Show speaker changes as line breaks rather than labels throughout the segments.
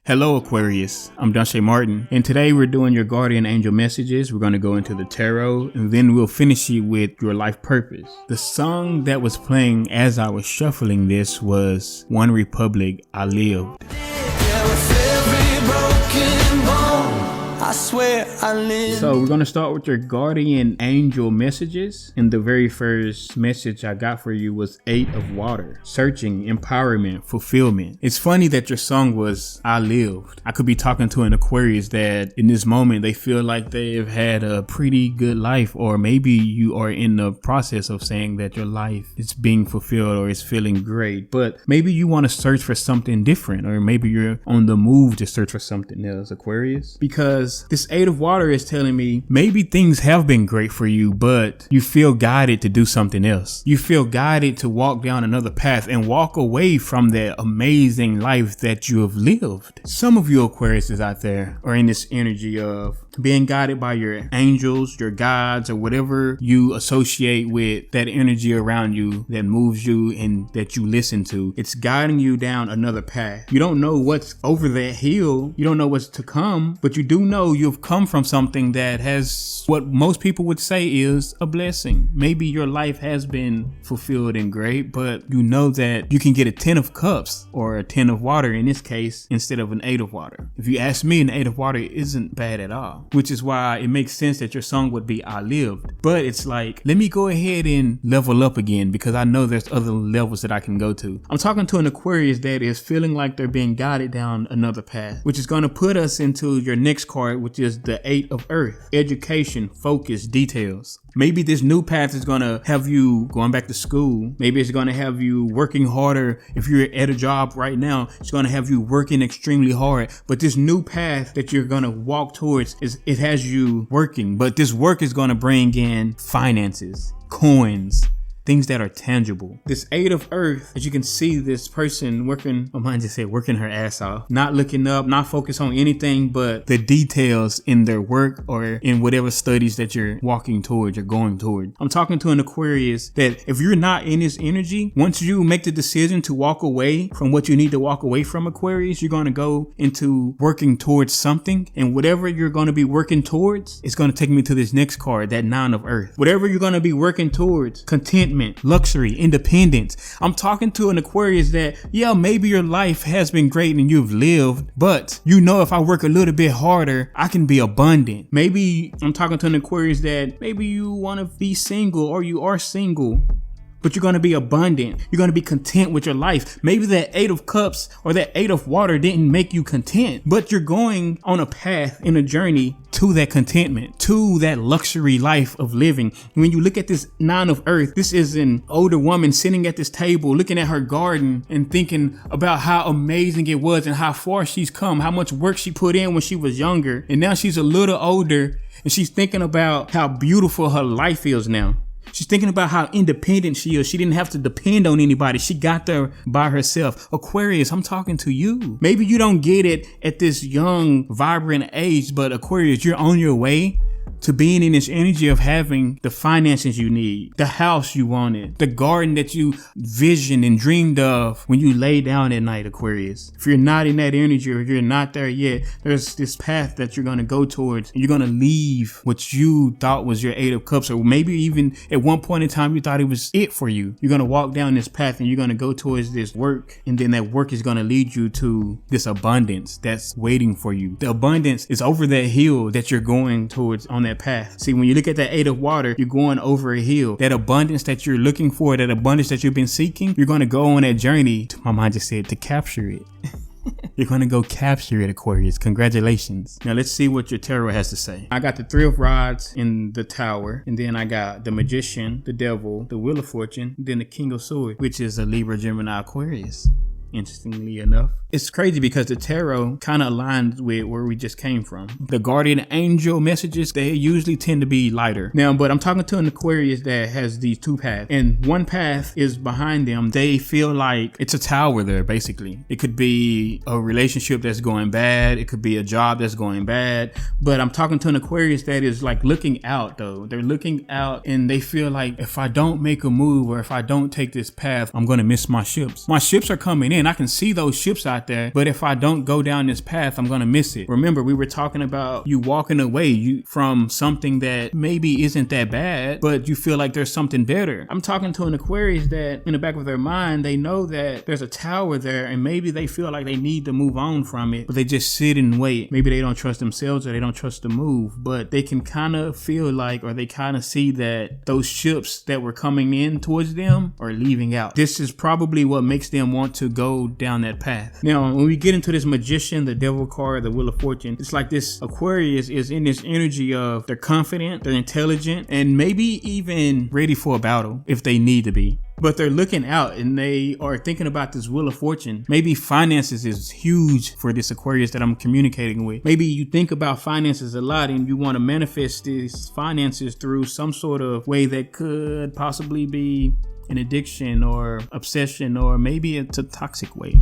Hello Aquarius, I'm Dante Martin, and today we're doing your Guardian Angel Messages. We're going to go into the tarot, and then we'll finish it with your life purpose. The song that was playing as I was shuffling this was One Republic, I Lived.
I swear I live.
So we're going to start with your Guardian Angel Messages. And the very first message I got for you was 8 of Water. Searching, empowerment, fulfillment. It's funny that your song was I Lived. I could be talking to an Aquarius that in this moment they feel like they've had a pretty good life, or maybe you are in the process of saying that your life is being fulfilled or is feeling great, but maybe you want to search for something different, or maybe you're on the move to search for something else, Aquarius. Because this 8 of Water is telling me maybe things have been great for you, but you feel guided to do something else. You feel guided to walk down another path and walk away from that amazing life that you have lived. Some of you Aquariuses out there are in this energy of being guided by your angels, your guides, or whatever you associate with that energy around you that moves you and that you listen to. It's guiding you down another path. You don't know what's over that hill. You don't know what's to come, but you do know you've come from something that has what most people would say is a blessing. Maybe your life has been fulfilled and great, but you know that you can get a 10 of Cups or a 10 of Water in this case instead of an 8 of Water. If you ask me, an 8 of Water isn't bad at all, which is why it makes sense that your song would be I Lived. But it's like, let me go ahead and level up again because I know there's other levels that I can go to. I'm talking to an Aquarius that is feeling like they're being guided down another path, which is going to put us into your next card, which is the 8 of Earth. Education, focus, details. Maybe this new path is going to have you going back to school. Maybe it's going to have you working harder. If you're at a job right now, it's going to have you working extremely hard. But this new path that you're going to walk towards, it has you working. But this work is going to bring in finances, coins, things that are tangible. This 8 of Earth, as you can see, this person working, I might just say working her ass off, not looking up, not focused on anything but the details in their work or in whatever studies that you're walking towards, you're going towards. I'm talking to an Aquarius that if you're not in this energy, once you make the decision to walk away from what you need to walk away from, Aquarius, you're going to go into working towards something, and whatever you're going to be working towards, it's going to take me to this next card, that 9 of Earth. Whatever you're going to be working towards, contentment, luxury, independence. I'm talking to an Aquarius that, yeah, maybe your life has been great and you've lived, but you know, if I work a little bit harder, I can be abundant. Maybe I'm talking to an Aquarius that maybe you want to be single, or you are single, but you're going to be abundant. You're going to be content with your life. Maybe that 8 of Cups or that 8 of Water didn't make you content, but you're going on a path in a journey to that contentment, to that luxury life of living. When you look at this 9 of Earth, this is an older woman sitting at this table, looking at her garden and thinking about how amazing it was and how far she's come, how much work she put in when she was younger. And now she's a little older and she's thinking about how beautiful her life is now. She's thinking about how independent she is. She didn't have to depend on anybody. She got there by herself. Aquarius, I'm talking to you. Maybe you don't get it at this young, vibrant age, but Aquarius, you're on your way to being in this energy of having the finances you need, the house you wanted, the garden that you visioned and dreamed of when you lay down at night, Aquarius. If you're not in that energy, or you're not there yet, there's this path that you're going to go towards, and you're going to leave what you thought was your 8 of Cups, or maybe even at one point in time you thought it was it for you. You're going to walk down this path and you're going to go towards this work, and then that work is going to lead you to this abundance that's waiting for you. The abundance is over that hill that you're going towards on that path. See, when you look at that 8 of Water, you're going over a hill. That abundance that you're looking for, that abundance that you've been seeking, you're going to go on that journey, my mind just said, to capture it. You're going to go capture it, Aquarius. Congratulations. Now let's see what your tarot has to say. I got the 3 of Rods in the Tower, and then I got the Magician, the Devil, the Wheel of Fortune, then the King of Swords, which is a Libra, Gemini, Aquarius. Interestingly enough, it's crazy because the tarot kind of aligns with where we just came from. The Guardian Angel Messages, they usually tend to be lighter. Now, but I'm talking to an Aquarius that has these 2 paths, and one path is behind them. They feel like it's a tower there, basically. It could be a relationship that's going bad. It could be a job that's going bad. But I'm talking to an Aquarius that is like looking out, though. They're looking out and they feel like if I don't make a move, or if I don't take this path, I'm going to miss my ships. My ships are coming in. man, I can see those ships out there, but if I don't go down this path, I'm going to miss it. Remember, we were talking about you walking away from something that maybe isn't that bad, but you feel like there's something better. I'm talking to an Aquarius that in the back of their mind, they know that there's a tower there and maybe they feel like they need to move on from it, but they just sit and wait. Maybe they don't trust themselves or they don't trust the move, but they can kind of feel like, or they kind of see that those ships that were coming in towards them are leaving out. This is probably what makes them want to go down that path. Now, when we get into this Magician, the Devil card, the Wheel of Fortune, it's like this Aquarius is in this energy of they're confident, they're intelligent, and maybe even ready for a battle if they need to be. But they're looking out and they are thinking about this Wheel of Fortune. Maybe finances is huge for this Aquarius that I'm communicating with. Maybe you think about finances a lot and you want to manifest these finances through some sort of way that could possibly be an addiction or obsession, or maybe it's a toxic way.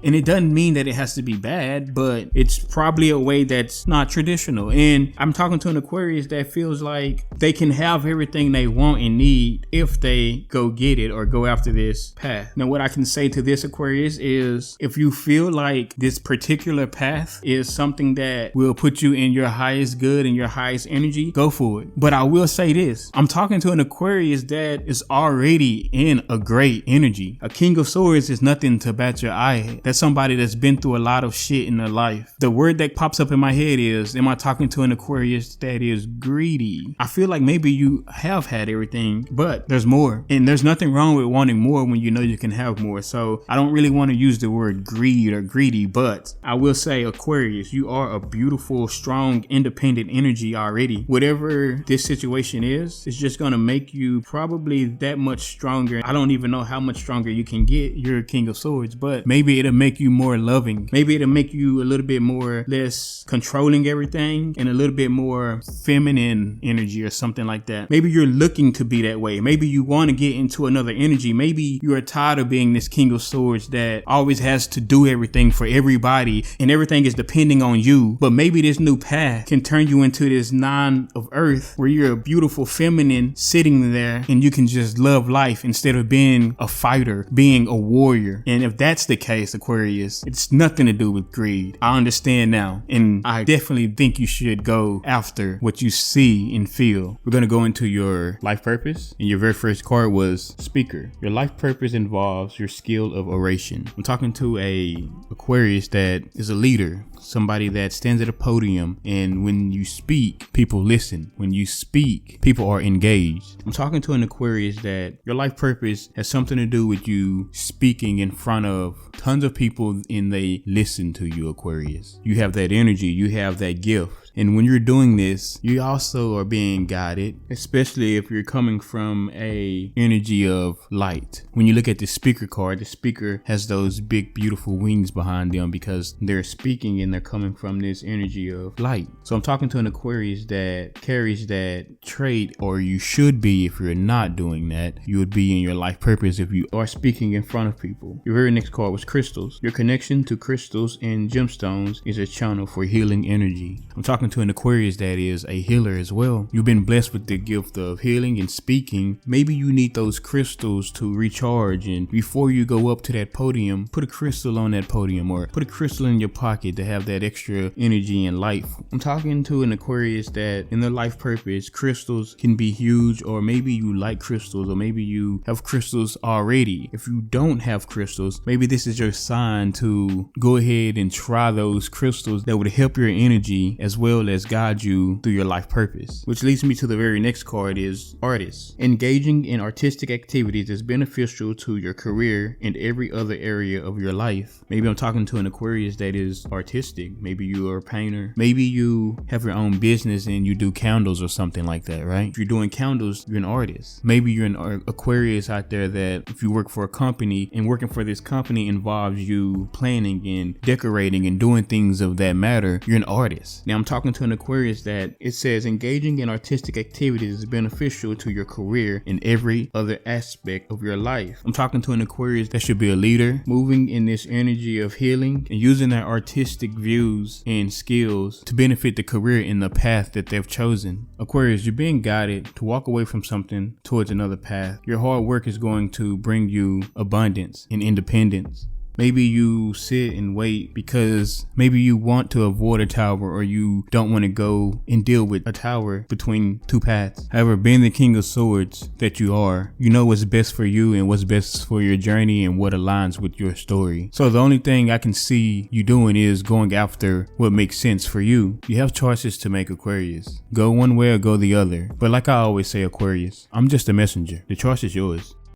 And it doesn't mean that it has to be bad, but it's probably a way that's not traditional. And I'm talking to an Aquarius that feels like they can have everything they want and need if they go get it or go after this path. Now, what I can say to this Aquarius is if you feel like this particular path is something that will put you in your highest good and your highest energy, go for it. But I will say this, I'm talking to an Aquarius that is already in a great energy. A King of Swords is nothing to bat your eye at. That's somebody that's been through a lot of shit in their life. The word that pops up in my head is, am I talking to an Aquarius that is greedy? I feel like maybe you have had everything, but there's more. And there's nothing wrong with wanting more when you know you can have more. So I don't really want to use the word greed or greedy, but I will say, Aquarius, you are a beautiful, strong, independent energy already. Whatever this situation is, it's just going to make you probably that much stronger. I don't even know how much stronger you can get. You're a King of Swords, but maybe it'll make you more loving. Maybe it'll make you a little bit more less controlling everything and a little bit more feminine energy or something like that. Maybe you're looking to be that way. Maybe you want to get into another energy. Maybe you are tired of being this King of Swords that always has to do everything for everybody and everything is depending on you. But maybe this new path can turn you into this Nine of Earth where you're a beautiful feminine sitting there and you can just love life instead of being a fighter, being a warrior. And if that's the case, Aquarius, it's nothing to do with greed. I understand now, and I definitely think you should go after what you see and feel. We're going to go into your life purpose, and your very first card was Speaker. Your life purpose involves your skill of oration. I'm talking to a Aquarius that is a leader, somebody that stands at a podium, and when you speak, people listen. When you speak, people are engaged. I'm talking to an Aquarius that your life purpose has something to do with you speaking in front of tons of people and they listen to you, Aquarius. You have that energy, you have that gift. And when you're doing this, you also are being guided, especially if you're coming from a energy of light. When you look at the Speaker card, the Speaker has those big, beautiful wings behind them because they're speaking and they're coming from this energy of light. So I'm talking to an Aquarius that carries that trait, or you should be. If you're not doing that, you would be in your life purpose if you are speaking in front of people. Your very next card was crystals. Your connection to crystals and gemstones is a channel for healing energy. I'm talking to an Aquarius that is a healer as well. You've been blessed with the gift of healing and speaking. Maybe you need those crystals to recharge, and before you go up to that podium, put a crystal on that podium or put a crystal in your pocket to have that extra energy and light. I'm talking to an Aquarius that in their life purpose, crystals can be huge, or maybe you like crystals, or maybe you have crystals already. If you don't have crystals, maybe this is your sign to go ahead and try those crystals that would help your energy as well as guide you through your life purpose. Which leads me to the very next card is Artist. Engaging in artistic activities is beneficial to your career and every other area of your life. Maybe I'm talking to an Aquarius that is artistic. Maybe you are a painter. Maybe you have your own business and you do candles or something like that, right? If you're doing candles, you're an artist. Maybe you're an Aquarius out there that if you work for a company and working for this company involves you planning and decorating and doing things of that matter, you're an artist. Now I'm talking to an Aquarius that it says engaging in artistic activities is beneficial to your career and every other aspect of your life. I'm talking to an Aquarius that should be a leader, moving in this energy of healing and using their artistic views and skills to benefit the career in the path that they've chosen. Aquarius, you're being guided to walk away from something towards another path. Your hard work is going to bring you abundance and independence. Maybe you sit and wait because maybe you want to avoid a tower, or you don't want to go and deal with a tower between two paths. However, being the King of Swords that you are, you know what's best for you and what's best for your journey and what aligns with your story. So the only thing I can see you doing is going after what makes sense for you. You have choices to make, Aquarius. Go one way or go the other. But like I always say, Aquarius, I'm just a messenger. The choice is yours.